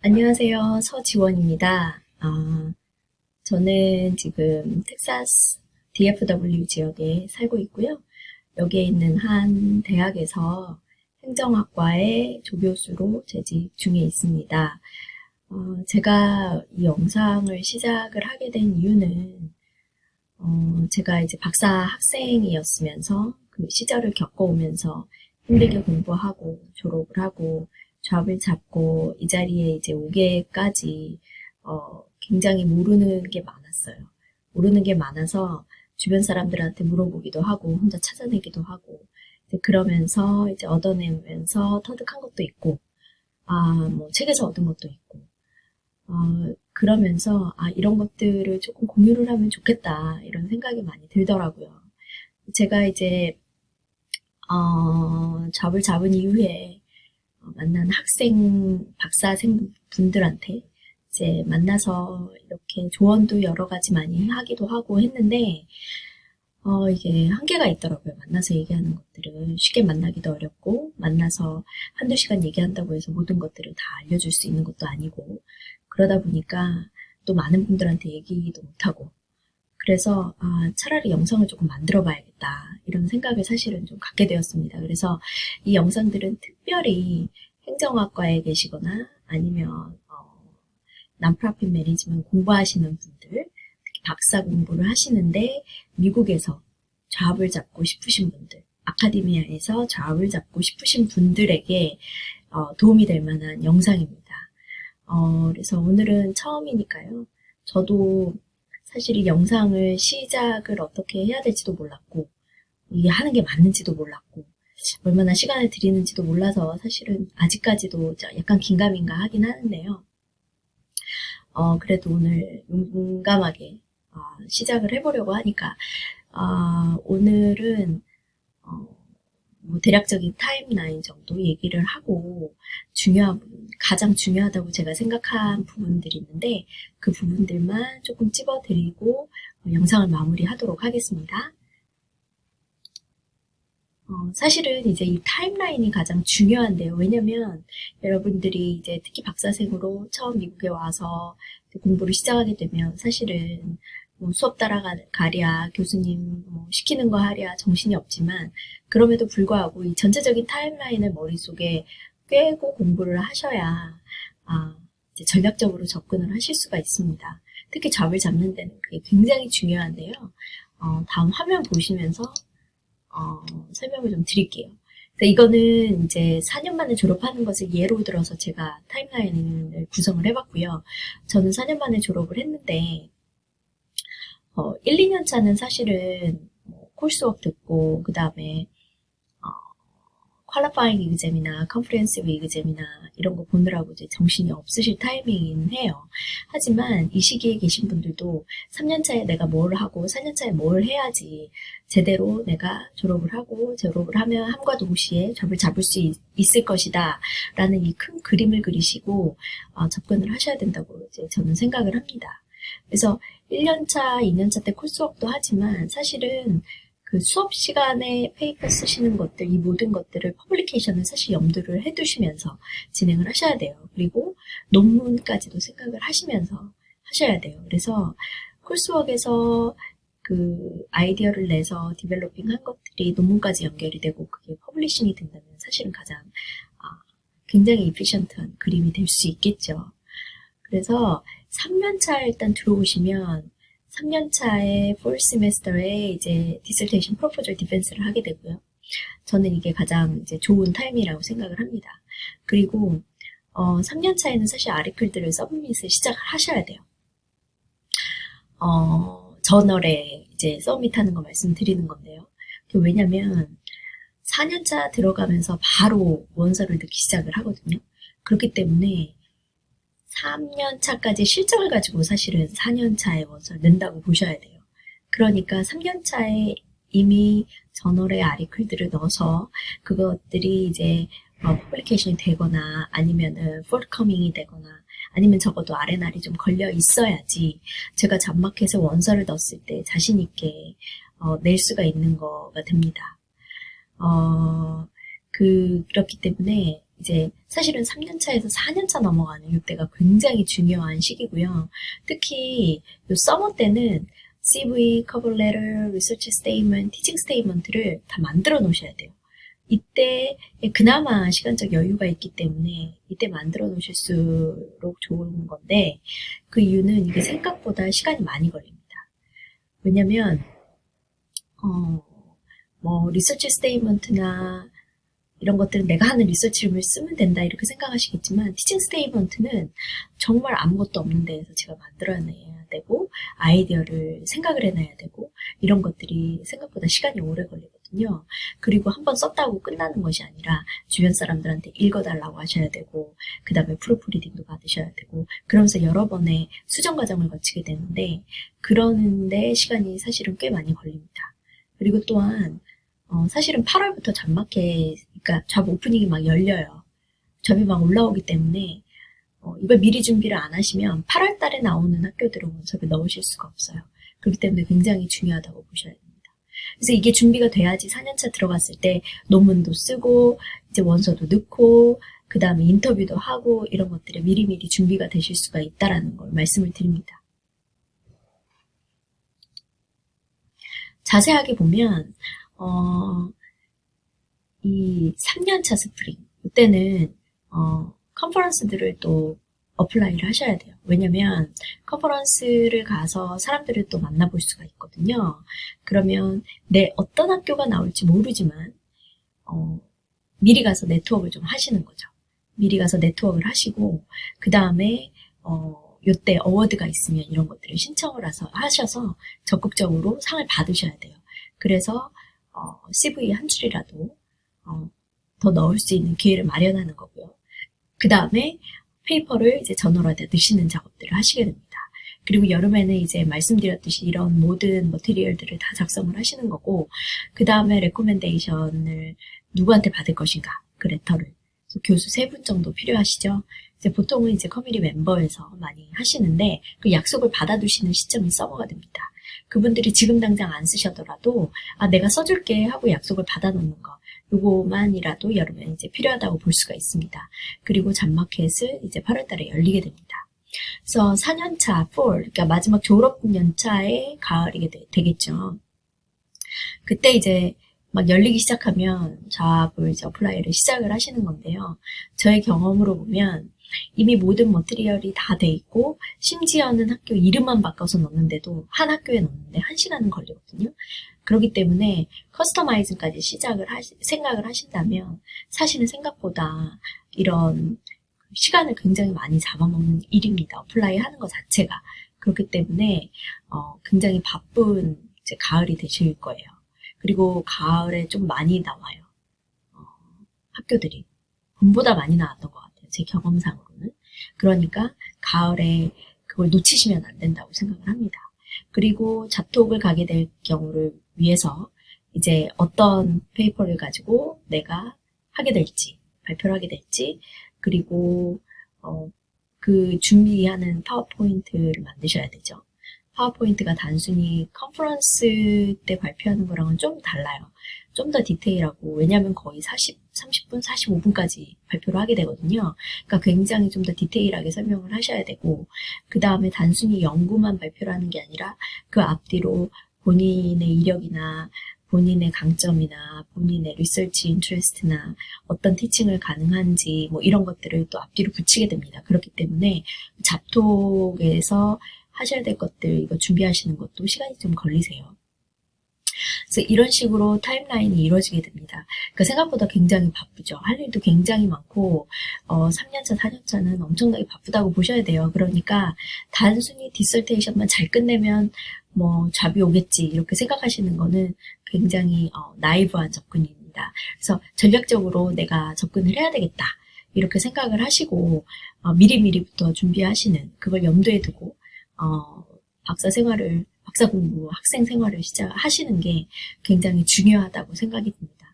안녕하세요. 서지원입니다. 저는 지금 텍사스 DFW 지역에 살고 있고요. 여기에 있는 한 대학에서 행정학과의 조교수로 재직 중에 있습니다. 제가 이 영상을 시작을 하게 된 이유는 제가 이제 박사 학생이었으면서 그 시절을 겪어오면서 힘들게 공부하고 졸업을 하고 잡을 잡고 이 자리에 이제 오게까지 굉장히 모르는 게 많았어요. 모르는 게 많아서 주변 사람들한테 물어보기도 하고 혼자 찾아내기도 하고 이제 그러면서 이제 얻어내면서 터득한 것도 있고 뭐 책에서 얻은 것도 있고 그러면서 이런 것들을 조금 공유를 하면 좋겠다 이런 생각이 많이 들더라고요. 제가 이제 잡을 잡은 이후에 만난 학생, 박사생 분들한테 이제 만나서 이렇게 조언도 여러 가지 많이 하기도 하고 했는데, 이게 한계가 있더라고요. 만나서 얘기하는 것들은 쉽게 만나기도 어렵고, 만나서 한두 시간 얘기한다고 해서 모든 것들을 다 알려줄 수 있는 것도 아니고, 그러다 보니까 또 많은 분들한테 얘기도 못하고, 그래서 차라리 영상을 조금 만들어 봐야겠다 이런 생각을 사실은 좀 갖게 되었습니다. 그래서 이 영상들은 특별히 행정학과에 계시거나 아니면 난프라핏 매니지먼트 공부하시는 분들, 특히 박사 공부를 하시는데 미국에서 잡을 잡고 싶으신 분들, 아카데미아에서 잡을 잡고 싶으신 분들에게 도움이 될 만한 영상입니다. 그래서 오늘은 처음이니까요. 저도 사실 이 영상을 시작을 어떻게 해야 될지도 몰랐고, 이게 하는 게 맞는지도 몰랐고, 얼마나 시간을 들이는지도 몰라서 사실은 아직까지도 약간 긴가민가 하긴 하는데요. 그래도 오늘 용감하게 시작을 해보려고 하니까, 오늘은 뭐 대략적인 타임라인 정도 얘기를 하고 중요한 부분, 가장 중요하다고 제가 생각한 부분들이 있는데 그 부분들만 조금 찝어드리고 영상을 마무리하도록 하겠습니다. 사실은 이제 이 타임라인이 가장 중요한데요. 왜냐면 여러분들이 이제 특히 박사생으로 처음 미국에 와서 공부를 시작하게 되면 사실은 뭐 수업 따라가랴, 교수님 뭐 시키는 거 하랴 정신이 없지만 그럼에도 불구하고 이 전체적인 타임라인을 머릿속에 꿰고 공부를 하셔야 이제 전략적으로 접근을 하실 수가 있습니다. 특히 잡을 잡는 데는 그게 굉장히 중요한데요. 다음 화면 보시면서 설명을 좀 드릴게요. 그래서 이거는 이제 4년 만에 졸업하는 것을 예로 들어서 제가 타임라인을 구성을 해봤고요. 저는 4년 만에 졸업을 했는데 1, 2년 차는 사실은 뭐 코र्스워크 듣고 그 다음에 퀄리파잉 이그잼이나 컴프리헨시브 이그잼이나 이런 거 보느라고 이제 정신이 없으실 타이밍이긴 해요. 하지만 이 시기에 계신 분들도 3년 차에 내가 뭘 하고 4년 차에 뭘 해야지 제대로 내가 졸업을 하고 졸업을 하면 함과 동시에 잡을 잡을 수 있을 것이다 라는 이 큰 그림을 그리시고 접근을 하셔야 된다고 이제 저는 생각을 합니다. 그래서 1년 차, 2년 차 때 코스웍도 하지만 사실은 그 수업 시간에 페이퍼 쓰시는 것들, 이 모든 것들을 퍼블리케이션을 사실 염두를 해두시면서 진행을 하셔야 돼요. 그리고 논문까지도 생각을 하시면서 하셔야 돼요. 그래서 콜스웍에서 그 아이디어를 내서 디벨로핑 한 것들이 논문까지 연결이 되고 그게 퍼블리싱이 된다면 사실은 가장 굉장히 이피션트한 그림이 될 수 있겠죠. 그래서 3년차 일단 들어오시면 3년차의 fall semester에 이제 dissertation proposal defense를 하게 되고요. 저는 이게 가장 이제 좋은 타임이라고 생각을 합니다. 그리고 3년차에는 사실 아티클들을 서브밋을 시작을 하셔야 돼요. 저널에 이제 서브밋하는 거 말씀드리는 건데요. 왜냐면 4년차 들어가면서 바로 원서를 넣기 시작을 하거든요. 그렇기 때문에 3년차까지 실적을 가지고 사실은 4년차에 원서를 낸다고 보셔야 돼요. 그러니까 3년차에 이미 저널에 아티클들을 넣어서 그것들이 이제 퍼블리케이션이 되거나 아니면은 forthcoming이 되거나 아니면 적어도 R&R이 좀 걸려 있어야지 제가 잡마켓에 원서를 넣었을 때 자신 있게 낼 수가 있는 거가 됩니다. 그렇기 때문에 이제 사실은 3년차에서 4년차 넘어가는 이때가 굉장히 중요한 시기고요. 특히 요 서머 때는 CV, 커버 레터, 리서치 스테이트먼트, 티칭 스테이트먼트를 다 만들어 놓으셔야 돼요. 이때 그나마 시간적 여유가 있기 때문에 이때 만들어 놓으실수록 좋은 건데 그 이유는 이게 생각보다 시간이 많이 걸립니다. 왜냐면 뭐 리서치 스테이트먼트나 이런 것들은 내가 하는 리서치를 쓰면 된다 이렇게 생각하시겠지만 티칭 스테이트먼트는 정말 아무것도 없는 데에서 제가 만들어내야 되고 아이디어를 생각을 해놔야 되고 이런 것들이 생각보다 시간이 오래 걸리거든요. 그리고 한번 썼다고 끝나는 것이 아니라 주변 사람들한테 읽어달라고 하셔야 되고 그 다음에 프루프리딩도 받으셔야 되고 그러면서 여러 번의 수정 과정을 거치게 되는데 그러는데 시간이 사실은 꽤 많이 걸립니다. 그리고 또한 사실은 8월부터 잡마켓, 그러니까 잡 오프닝이 막 열려요. 잡이 막 올라오기 때문에 이걸 미리 준비를 안 하시면 8월 달에 나오는 학교들은 원서를 넣으실 수가 없어요. 그렇기 때문에 굉장히 중요하다고 보셔야 됩니다. 그래서 이게 준비가 돼야지 4년차 들어갔을 때 논문도 쓰고 이제 원서도 넣고 그 다음에 인터뷰도 하고 이런 것들이 미리미리 준비가 되실 수가 있다라는 걸 말씀을 드립니다. 자세하게 보면 이 3년차 스프링 이때는 컨퍼런스들을 또 어플라이를 하셔야 돼요. 왜냐면 컨퍼런스를 가서 사람들을 또 만나볼 수가 있거든요. 그러면 내 어떤 학교가 나올지 모르지만 미리 가서 네트워크를 좀 하시는 거죠. 미리 가서 네트워크를 하시고 그 다음에 요때 어워드가 있으면 이런 것들을 신청을 하셔서 적극적으로 상을 받으셔야 돼요. 그래서 CV 한 줄이라도 더 넣을 수 있는 기회를 마련하는 거고요. 그 다음에 페이퍼를 이제 저널화돼 넣으시는 작업들을 하시게 됩니다. 그리고 여름에는 이제 말씀드렸듯이 이런 모든 머티리얼들을 다 작성을 하시는 거고 그 다음에 레코멘데이션을 누구한테 받을 것인가 그 레터를 교수 3분 정도 필요하시죠. 이제 보통은 이제 커뮤니티 멤버에서 많이 하시는데 그 약속을 받아두시는 시점이 서머가 됩니다. 그분들이 지금 당장 안 쓰셔더라도 내가 써줄게 하고 약속을 받아놓는 거 요거만이라도 여름에 이제 필요하다고 볼 수가 있습니다. 그리고 잡마켓을 이제 8월 달에 열리게 됩니다. 그래서 4년차, 4, 그러니까 마지막 졸업 연차의 가을이 되겠죠. 그때 이제 막 열리기 시작하면 잡을 이제 어플라이를 시작을 하시는 건데요. 저의 경험으로 보면 이미 모든 머티리얼이 다 돼 있고 심지어는 학교 이름만 바꿔서 넣는데도 한 학교에 넣는데 1시간은 걸리거든요. 그렇기 때문에 커스터마이징까지 생각을 하신다면 사실은 생각보다 이런 시간을 굉장히 많이 잡아먹는 일입니다. 어플라이 하는 것 자체가. 그렇기 때문에 굉장히 바쁜 이제 가을이 되실 거예요. 그리고 가을에 좀 많이 나와요. 학교들이. 봄보다 많이 나왔던 것 같아요. 제 경험상으로는. 그러니까 가을에 그걸 놓치시면 안 된다고 생각을 합니다. 그리고 잡톡을 가게 될 경우를 위해서 이제 어떤 페이퍼를 가지고 내가 하게 될지, 발표를 하게 될지, 그리고 그 준비하는 파워포인트를 만드셔야 되죠. 파워포인트가 단순히 컨퍼런스 때 발표하는 거랑은 좀 달라요. 좀 더 디테일하고 왜냐하면 거의 30분, 45분까지 발표를 하게 되거든요. 그러니까 굉장히 좀 더 디테일하게 설명을 하셔야 되고 그 다음에 단순히 연구만 발표를 하는 게 아니라 그 앞뒤로 본인의 이력이나 본인의 강점이나 본인의 리서치 인트레스트나 어떤 티칭을 가능한지 뭐 이런 것들을 또 앞뒤로 붙이게 됩니다. 그렇기 때문에 잡톡에서 하셔야 될 것들 이거 준비하시는 것도 시간이 좀 걸리세요. 그래서 이런 식으로 타임라인이 이루어지게 됩니다. 그러니까 생각보다 굉장히 바쁘죠. 할 일도 굉장히 많고 3년차, 4년차는 엄청나게 바쁘다고 보셔야 돼요. 그러니까 단순히 디설테이션만 잘 끝내면 뭐 잡이 오겠지 이렇게 생각하시는 거는 굉장히 나이브한 접근입니다. 그래서 전략적으로 내가 접근을 해야 되겠다 이렇게 생각을 하시고 미리미리부터 준비하시는 그걸 염두에 두고 박사 공부, 학생 생활을 시작하시는 게 굉장히 중요하다고 생각이 듭니다.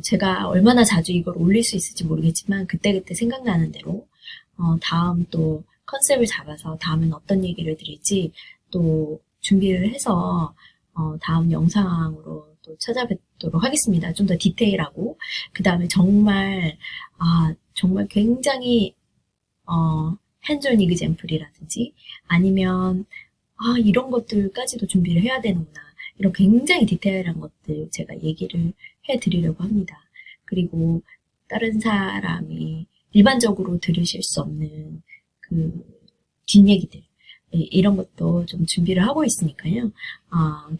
제가 얼마나 자주 이걸 올릴 수 있을지 모르겠지만 그때그때 생각나는 대로 다음 또 컨셉을 잡아서 다음엔 어떤 얘기를 드릴지 또 준비를 해서 다음 영상으로 또 해드리도록 하겠습니다. 좀 더 디테일하고, 그 다음에 정말 굉장히, 핸즈온 이그젬플이라든지, 아니면, 이런 것들까지도 준비를 해야 되는구나. 이런 굉장히 디테일한 것들 제가 얘기를 해드리려고 합니다. 그리고 다른 사람이 일반적으로 들으실 수 없는 뒷얘기들, 이런 것도 좀 준비를 하고 있으니까요.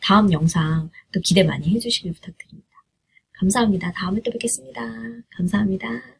다음 영상 또 기대 많이 해주시길 부탁드립니다. 감사합니다. 다음에 또 뵙겠습니다. 감사합니다.